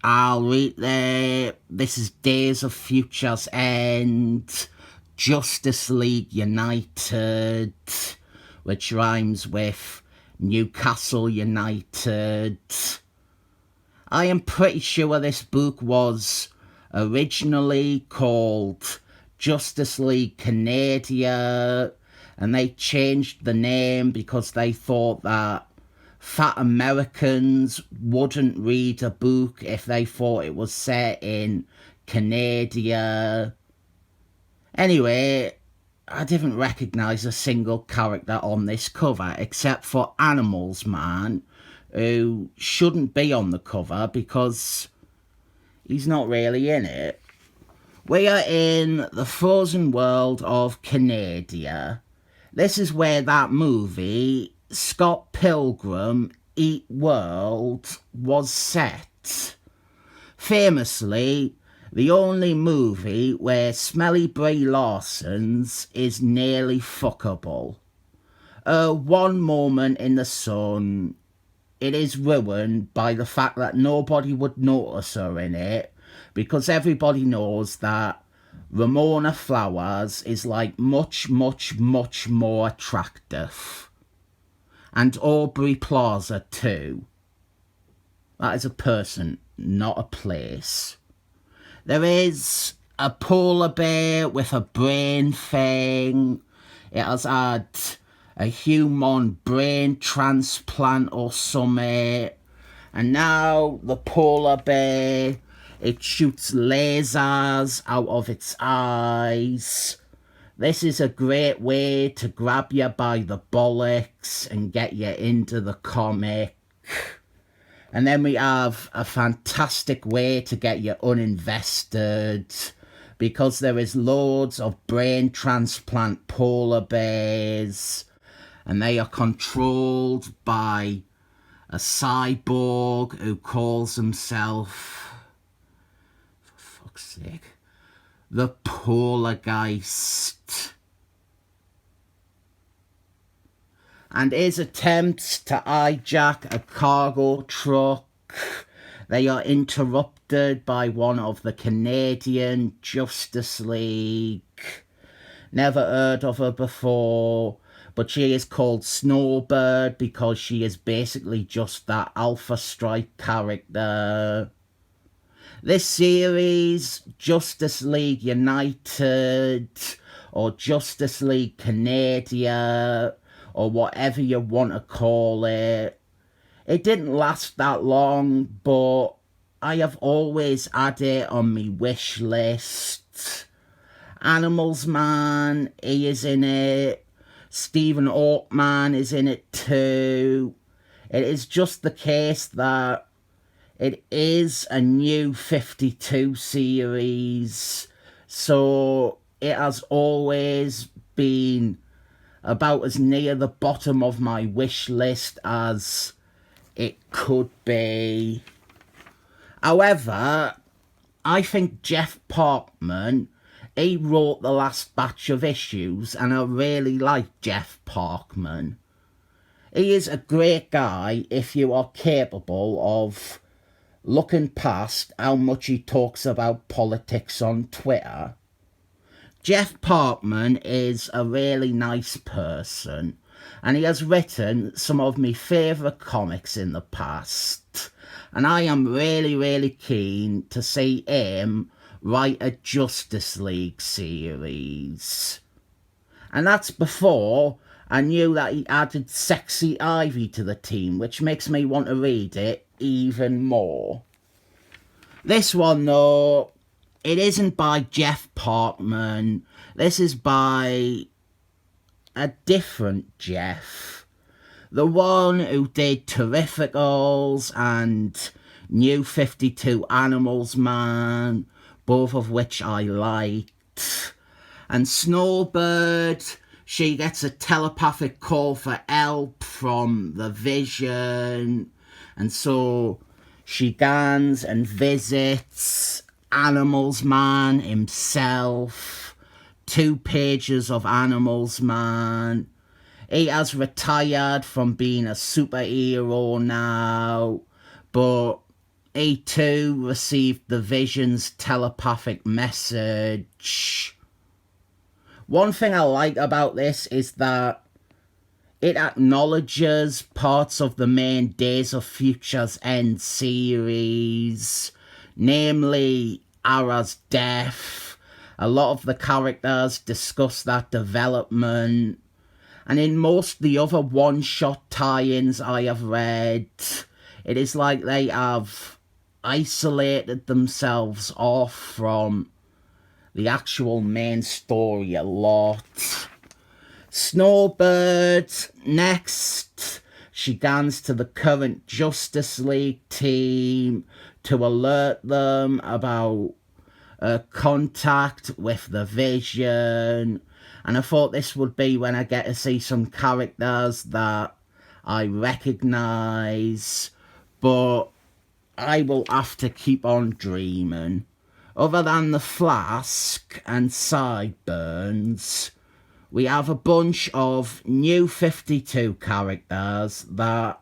I'll read this is Days of Futures End, Justice League United, which rhymes with Newcastle United. I am pretty sure this book was originally called Justice League Canada, and they changed the name because they thought that fat Americans wouldn't read a book if they thought it was set in Canada. Anyway, I didn't recognise a single character on this cover except for Animals Man, who shouldn't be on the cover because he's not really in it. We are in the frozen world of Canada. This is where that movie, Scott Pilgrim Eat World, was set. Famously, the only movie where Smelly Brie Larson's is nearly fuckable. One moment in the sun, it is ruined by the fact that nobody would notice her in it, because everybody knows that Ramona Flowers is like much, much, much more attractive. And Aubrey Plaza too. That is a person, not a place. There is a polar bear with a brain thing. It has had a human brain transplant or something. And now the polar bear, it shoots lasers out of its eyes. This is a great way to grab you by the bollocks and get you into the comic. And then we have a fantastic way to get you uninvested, because there is loads of brain transplant polar bears, and they are controlled by a cyborg who calls himself, for fuck's sake, the Polargeist. And his attempts to hijack a cargo truck, they are interrupted by one of the Canadian Justice League. Never heard of her before, but she is called Snowbird because she is basically just that Alpha Strike character. This series, Justice League United, or Justice League Canada, or whatever you want to call it, it didn't last that long, but I have always had it on my wish list. Animals Man, he is in it. Stephen Oakman is in it too. It is just the case that it is a new 52 series, so it has always been about as near the bottom of my wish list as it could be. However, I think Jeff Parkman, he wrote the last batch of issues, and I really like Jeff Parkman. He is a great guy if you are capable of looking past how much he talks about politics on Twitter. Jeff Parkman is a really nice person, and he has written some of my favourite comics in the past, and I am really, really keen to see him write a Justice League series. And that's before I knew that he added Sexy Ivy to the team, which makes me want to read it even more. This one, though, it isn't by Jeff Parkman. This is by a different Jeff. The one who did Terrificals and New 52 Animals Man, both of which I liked. And Snowbird, she gets a telepathic call for help from the Vision, and so she goes and visits Animals Man himself. 2 pages of Animals Man. He has retired from being a superhero now, but he too received the Vision's telepathic message. One thing I like about this is that it acknowledges parts of the main Days of Future's End series, namely Ara's death. A lot of the characters discuss that development, and in most of the other one-shot tie-ins I have read, it is like they have isolated themselves off from the actual main story a lot. Snowbird, next, she gans to the current Justice League team to alert them about contact with the Vision, and I thought this would be when I get to see some characters that I recognise, but I will have to keep on dreaming. Other than the Flask and Sideburns, we have a bunch of new 52 characters that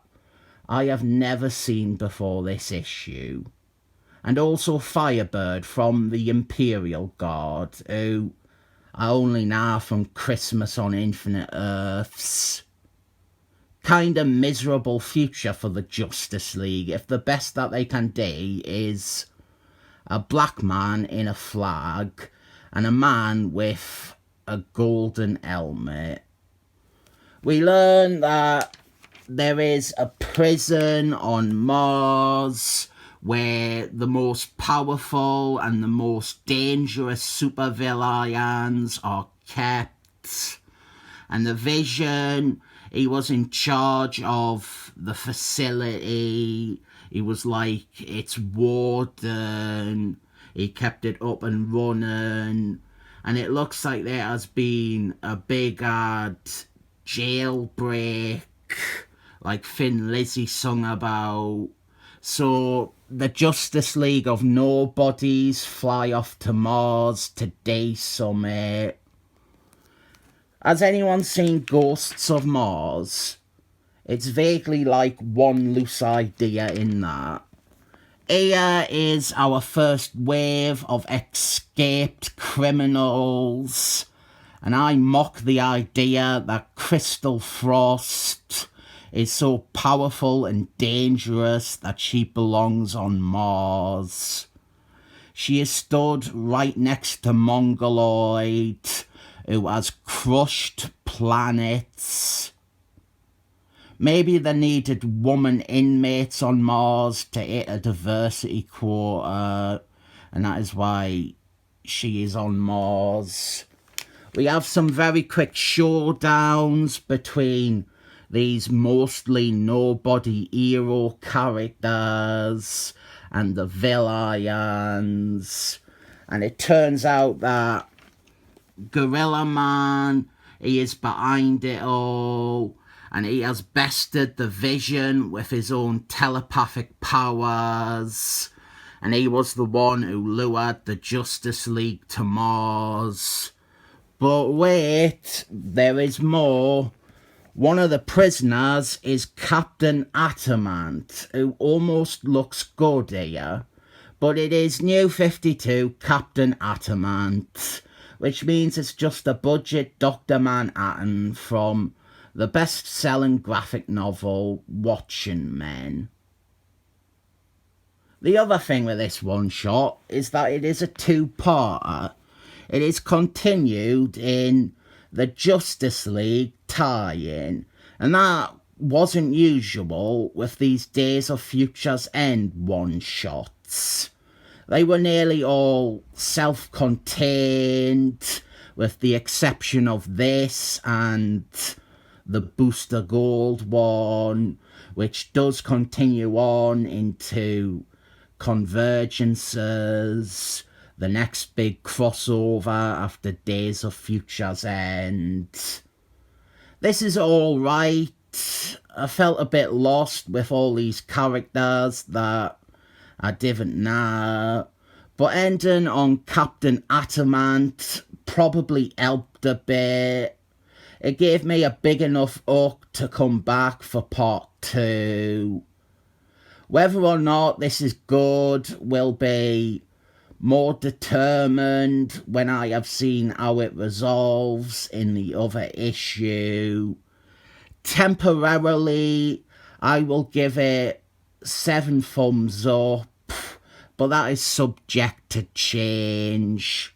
I have never seen before this issue. And also Firebird from the Imperial Guard, who I only know from Christmas on Infinite Earths. Kinda miserable future for the Justice League if the best that they can do is a black man in a flag and a man with a golden helmet. We learn that there is a prison on Mars where the most powerful and the most dangerous supervillains are kept. And the Vision, he was in charge of the facility. He was like its warden. He kept it up and running. And it looks like there has been a big jailbreak, like Thin Lizzy sung about. So the Justice League of Nobodies fly off to Mars to day summit. Has anyone seen Ghosts of Mars? It's vaguely like one loose idea in that. Here is our first wave of escaped criminals, and I mock the idea that Crystal Frost is so powerful and dangerous that she belongs on Mars. She is stood right next to Mongoloid, who has crushed planets. Maybe they needed woman inmates on Mars to hit a diversity quota, and that is why she is on Mars. We have some very quick showdowns between these mostly nobody hero characters and the villains, and it turns out that Gorilla Man, he is behind it all, and he has bested the Vision with his own telepathic powers, and he was the one who lured the Justice League to Mars. But wait, there is more. One of the prisoners is Captain Atamant, who almost looks good here, but it is New 52 Captain Atamant, which means it's just a budget Dr. Manhattan from the best-selling graphic novel Watching Men. The other thing with this one-shot is that it is a two-parter. It is continued in the Justice League tie-in, and that wasn't usual with these Days of Future's End one-shots. They were nearly all self-contained, with the exception of this and the Booster Gold one, which does continue on into Convergences, the next big crossover after Days of Future's End. This is alright. I felt a bit lost with all these characters that I didn't know, but ending on Captain Atamant probably helped a bit. It gave me a big enough hook to come back for part 2. Whether or not this is good will be more determined when I have seen how it resolves in the other issue. Temporarily, I will give it 7 thumbs up, but that is subject to change.